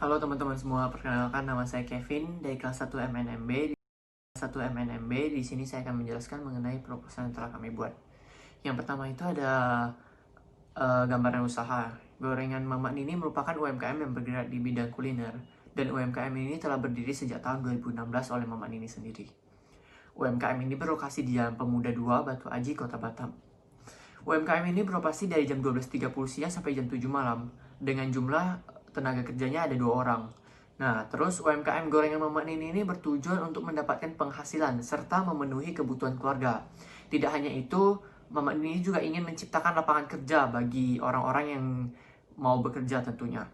Halo teman-teman semua, perkenalkan nama saya Kevin dari kelas 1 MNMB. Di kelas 1 MNMB, di sini saya akan menjelaskan mengenai proposal yang telah kami buat. Yang pertama itu ada gambaran usaha. Gorengan Mama Nini merupakan UMKM yang bergerak di bidang kuliner, dan UMKM ini telah berdiri sejak tahun 2016 oleh Mama Nini sendiri. UMKM ini berlokasi di Jalan Pemuda 2, Batu Aji, Kota Batam. UMKM ini beroperasi dari jam 12.30 siang sampai jam 7 malam, dengan jumlah tenaga kerjanya ada 2 orang. Nah, terus UMKM Gorengan Mama Nini ini bertujuan untuk mendapatkan penghasilan serta memenuhi kebutuhan keluarga. Tidak hanya itu, Mama Nini juga ingin menciptakan lapangan kerja bagi orang-orang yang mau bekerja tentunya.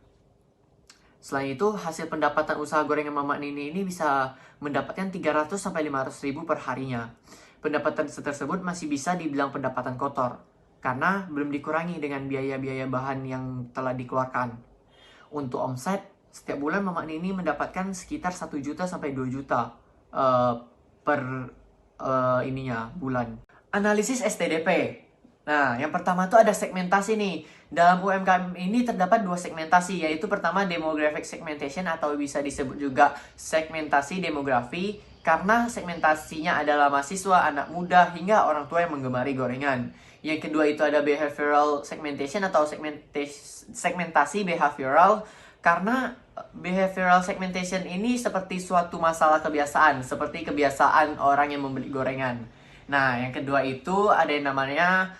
Selain itu, hasil pendapatan usaha gorengan Mama Nini ini bisa mendapatkan 300 sampai 500 ribu per harinya. Pendapatan tersebut masih bisa dibilang pendapatan kotor, karena belum dikurangi dengan biaya-biaya bahan yang telah dikeluarkan. Untuk omset, setiap bulan Mama Nini mendapatkan sekitar 1 juta sampai 2 juta per bulan. Analisis STDP. Nah, yang pertama tuh ada segmentasi nih. Dalam UMKM ini terdapat 2 segmentasi, yaitu pertama demographic segmentation atau bisa disebut juga segmentasi demografi, karena segmentasinya adalah mahasiswa, anak muda, hingga orang tua yang menggemari gorengan. Yang kedua itu ada behavioral segmentation atau segmentasi behavioral, karena behavioral segmentation ini seperti suatu masalah kebiasaan, seperti kebiasaan orang yang membeli gorengan. Nah, yang kedua itu ada yang namanya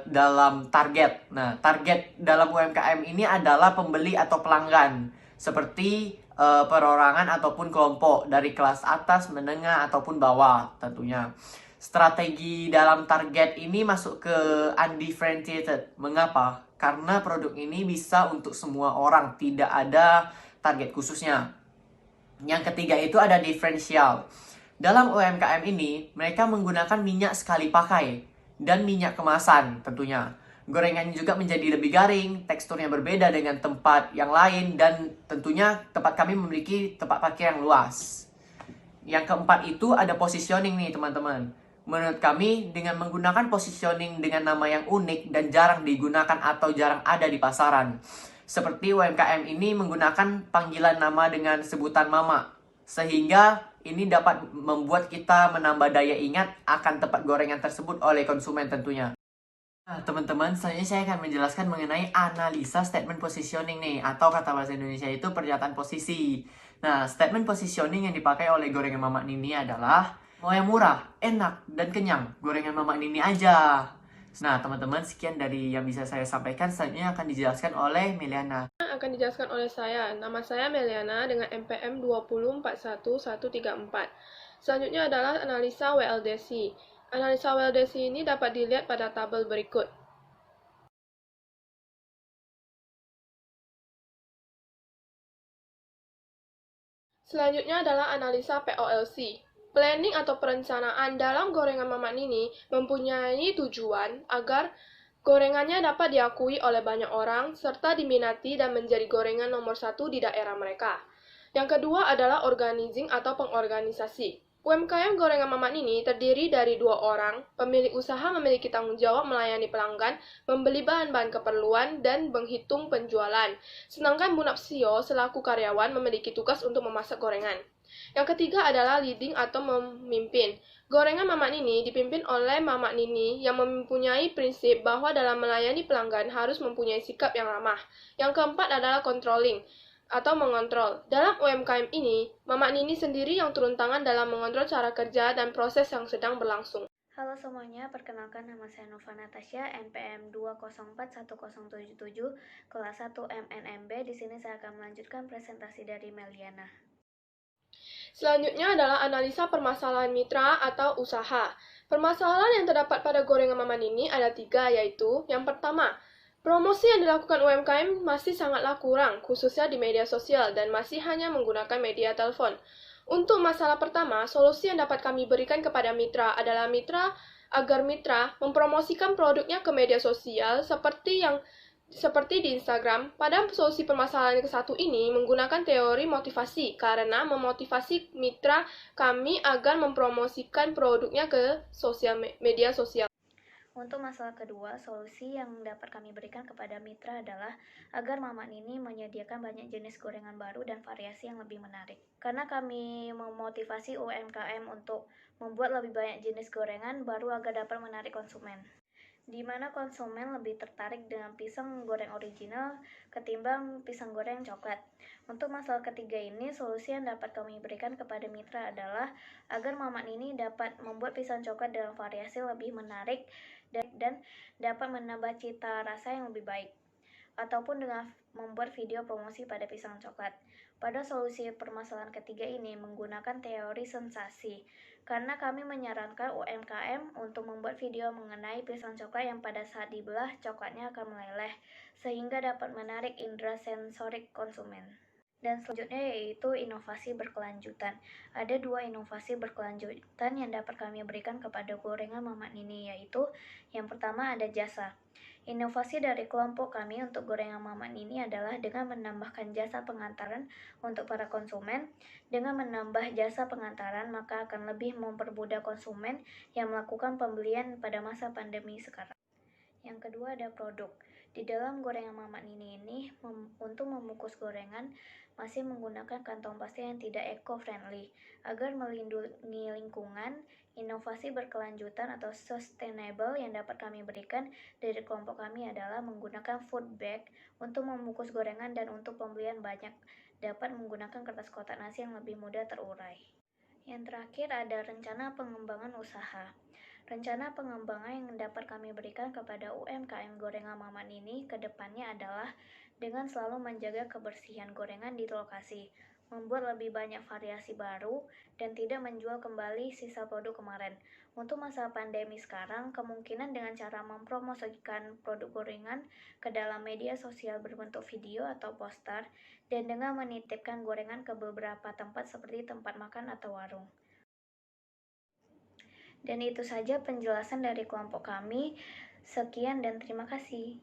dalam target. Nah, target dalam UMKM ini adalah pembeli atau pelanggan, seperti perorangan ataupun kelompok dari kelas atas, menengah, ataupun bawah tentunya. Strategi dalam target ini masuk ke undifferentiated. Mengapa? Karena produk ini bisa untuk semua orang, tidak ada target khususnya. Yang ketiga itu ada diferensial. Dalam UMKM ini, mereka menggunakan minyak sekali pakai dan minyak kemasan tentunya. Gorengannya juga menjadi lebih garing, teksturnya berbeda dengan tempat yang lain, dan tentunya tempat kami memiliki tempat pakai yang luas. Yang keempat itu ada positioning nih teman-teman. Menurut kami, dengan menggunakan positioning dengan nama yang unik dan jarang digunakan atau jarang ada di pasaran. Seperti UMKM ini menggunakan panggilan nama dengan sebutan Mama, sehingga ini dapat membuat kita menambah daya ingat akan tempat gorengan tersebut oleh konsumen tentunya. Nah, teman-teman, selanjutnya saya akan menjelaskan mengenai analisa statement positioning nih, atau kata bahasa Indonesia itu pernyataan posisi. Nah, statement positioning yang dipakai oleh gorengan Mama Nini adalah mau yang murah, enak, dan kenyang, gorengan Mama Nini aja. Nah, teman-teman, sekian dari yang bisa saya sampaikan. Selanjutnya akan dijelaskan oleh Meliana. Akan dijelaskan oleh saya. Nama saya Meliana dengan MPM 2041134. Selanjutnya adalah analisa WLDC. Analisa WLDC ini dapat dilihat pada tabel berikut. Selanjutnya adalah analisa POLC. Planning atau perencanaan dalam gorengan Mama Nini mempunyai tujuan agar gorengannya dapat diakui oleh banyak orang serta diminati dan menjadi gorengan nomor 1 di daerah mereka. Yang kedua adalah organizing atau pengorganisasi. UMKM Gorengan Mama Nini terdiri dari 2 orang. Pemilik usaha memiliki tanggung jawab melayani pelanggan, membeli bahan-bahan keperluan, dan menghitung penjualan. Sedangkan Bu Napsio selaku karyawan memiliki tugas untuk memasak gorengan. Yang ketiga adalah leading atau memimpin. Gorengan Mama Nini dipimpin oleh Mama Nini yang mempunyai prinsip bahwa dalam melayani pelanggan harus mempunyai sikap yang ramah. Yang keempat adalah controlling atau mengontrol. Dalam UMKM ini, Mama Nini sendiri yang turun tangan dalam mengontrol cara kerja dan proses yang sedang berlangsung. Halo semuanya, perkenalkan nama saya Nova Natasha, NPM 2041077, kelas 1 MNMB. Di sini saya akan melanjutkan presentasi dari Meliana. Selanjutnya adalah analisa permasalahan mitra atau usaha. Permasalahan yang terdapat pada gorengan Mama Nini ada 3, yaitu yang pertama, promosi yang dilakukan UMKM masih sangatlah kurang, khususnya di media sosial, dan masih hanya menggunakan media telepon. Untuk masalah pertama, solusi yang dapat kami berikan kepada mitra adalah agar mitra mempromosikan produknya ke media sosial seperti di Instagram. Pada solusi permasalahan ke-1 ini menggunakan teori motivasi, karena memotivasi mitra kami agar mempromosikan produknya ke media sosial. Untuk masalah kedua, solusi yang dapat kami berikan kepada mitra adalah agar Mama Nini menyediakan banyak jenis gorengan baru dan variasi yang lebih menarik. Karena kami memotivasi UMKM untuk membuat lebih banyak jenis gorengan baru agar dapat menarik konsumen, di mana konsumen lebih tertarik dengan pisang goreng original ketimbang pisang goreng coklat. Untuk masalah ketiga ini, solusi yang dapat kami berikan kepada mitra adalah agar Mama Nini dapat membuat pisang coklat dengan variasi lebih menarik dan dapat menambah cita rasa yang lebih baik, ataupun dengan membuat video promosi pada pisang coklat. Pada solusi permasalahan ketiga ini menggunakan teori sensasi, karena kami menyarankan UMKM untuk membuat video mengenai pisang coklat yang pada saat dibelah coklatnya akan meleleh, sehingga dapat menarik indera sensorik konsumen. Dan selanjutnya yaitu inovasi berkelanjutan. Ada dua inovasi berkelanjutan yang dapat kami berikan kepada gorengan Mama Nini, yaitu yang pertama ada jasa. Inovasi dari kelompok kami untuk gorengan Mama Nini adalah dengan menambahkan jasa pengantaran untuk para konsumen. Dengan menambah jasa pengantaran, maka akan lebih mempermudah konsumen yang melakukan pembelian pada masa pandemi sekarang. Yang kedua ada produk. Di dalam gorengan Mama Nini ini, untuk membungkus gorengan masih menggunakan kantong plastik yang tidak eco-friendly. Agar melindungi lingkungan, inovasi berkelanjutan atau sustainable yang dapat kami berikan dari kelompok kami adalah menggunakan food bag untuk membungkus gorengan, dan untuk pembelian banyak dapat menggunakan kertas kotak nasi yang lebih mudah terurai. Yang terakhir ada rencana pengembangan usaha. Rencana pengembangan yang dapat kami berikan kepada UMKM gorengan Mama Nini ke depannya adalah dengan selalu menjaga kebersihan gorengan di lokasi, membuat lebih banyak variasi baru, dan tidak menjual kembali sisa produk kemarin. Untuk masa pandemi sekarang, kemungkinan dengan cara mempromosikan produk gorengan ke dalam media sosial berbentuk video atau poster, dan dengan menitipkan gorengan ke beberapa tempat seperti tempat makan atau warung. Dan itu saja penjelasan dari kelompok kami. Sekian dan terima kasih.